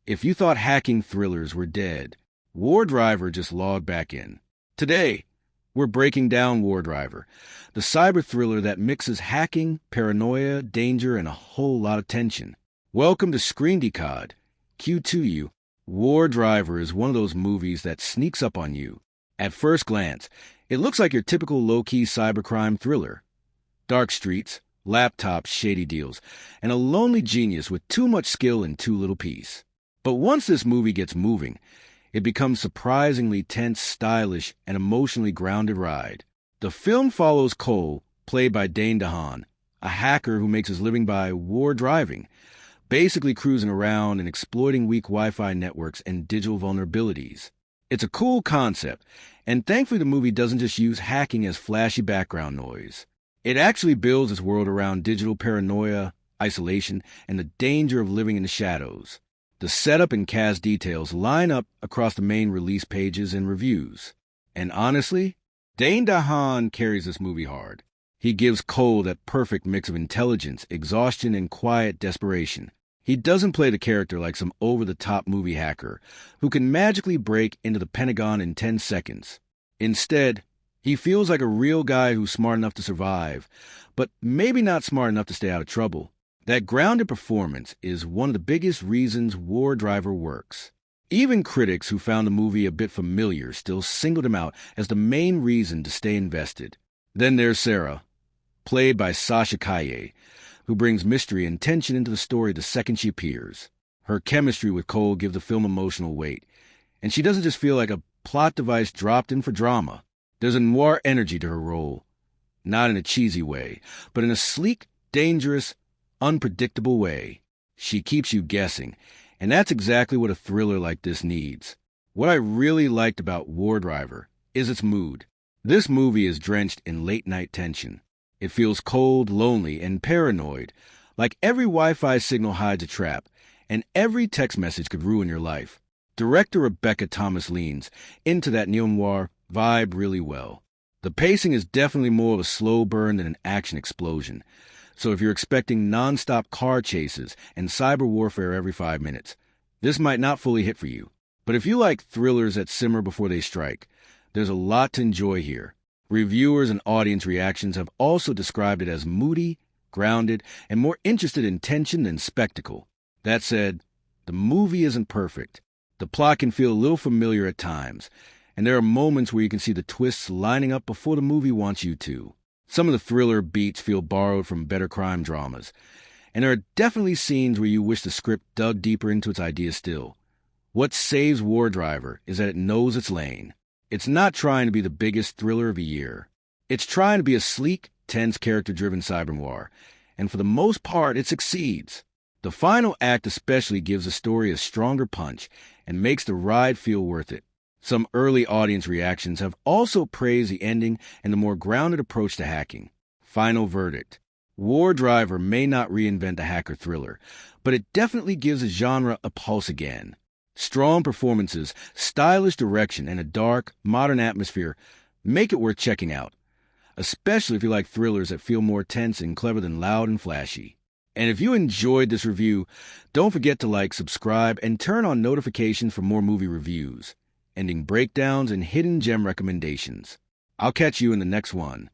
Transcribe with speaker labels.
Speaker 1: If you thought hacking thrillers were dead, Wardriver just logged back in. Today, we're breaking down Wardriver, the cyber thriller that mixes hacking, paranoia, danger, and a whole lot of tension. Welcome to Screen Decod. Q2U. Wardriver is one of those movies that sneaks up on you. At first glance, it looks like your typical low-key cybercrime thriller. Dark streets, laptops, shady deals, and a lonely genius with too much skill and too little peace. But once this movie gets moving, it becomes surprisingly tense, stylish, and emotionally grounded ride. The film follows Cole, played by Dane DeHaan, a hacker who makes his living by war driving, basically cruising around and exploiting weak Wi-Fi networks and digital vulnerabilities. It's a cool concept, and thankfully the movie doesn't just use hacking as flashy background noise. It actually builds its world around digital paranoia, isolation, and the danger of living in the shadows. The setup and cast details line up across the main release pages and reviews. And honestly, Dane DeHaan carries this movie hard. He gives Cole that perfect mix of intelligence, exhaustion, and quiet desperation. He doesn't play the character like some over-the-top movie hacker who can magically break into the Pentagon in 10 seconds. Instead, he feels like a real guy who's smart enough to survive, but maybe not smart enough to stay out of trouble. That grounded performance is one of the biggest reasons Wardriver works. Even critics who found the movie a bit familiar still singled him out as the main reason to stay invested. Then there's Sarah, played by Sasha Calle, who brings mystery and tension into the story the second she appears. Her chemistry with Cole gives the film emotional weight, and she doesn't just feel like a plot device dropped in for drama. There's a noir energy to her role, not in a cheesy way, but in a sleek, dangerous, unpredictable way. She keeps you guessing, and that's exactly what a thriller like this needs. What I really liked about Wardriver is its mood. This movie is drenched in late-night tension. It feels cold, lonely, and paranoid, like every Wi-Fi signal hides a trap, and every text message could ruin your life. Director Rebecca Thomas leans into that neo-noir vibe really well. The pacing is definitely more of a slow burn than an action explosion. So if you're expecting non-stop car chases and cyber warfare every 5 minutes, this might not fully hit for you. But if you like thrillers that simmer before they strike, there's a lot to enjoy here. Reviewers and audience reactions have also described it as moody, grounded, and more interested in tension than spectacle. That said, the movie isn't perfect. The plot can feel a little familiar at times, and there are moments where you can see the twists lining up before the movie wants you to. Some of the thriller beats feel borrowed from better crime dramas, and there are definitely scenes where you wish the script dug deeper into its ideas still. What saves Wardriver is that it knows its lane. It's not trying to be the biggest thriller of the year. It's trying to be a sleek, tense, character-driven cyber noir, and for the most part, it succeeds. The final act especially gives the story a stronger punch and makes the ride feel worth it. Some early audience reactions have also praised the ending and the more grounded approach to hacking. Final verdict. Wardriver may not reinvent the hacker thriller, but it definitely gives the genre a pulse again. Strong performances, stylish direction, and a dark, modern atmosphere make it worth checking out, especially if you like thrillers that feel more tense and clever than loud and flashy. And if you enjoyed this review, don't forget to like, subscribe, and turn on notifications for more movie reviews, ending breakdowns, and hidden gem recommendations. I'll catch you in the next one.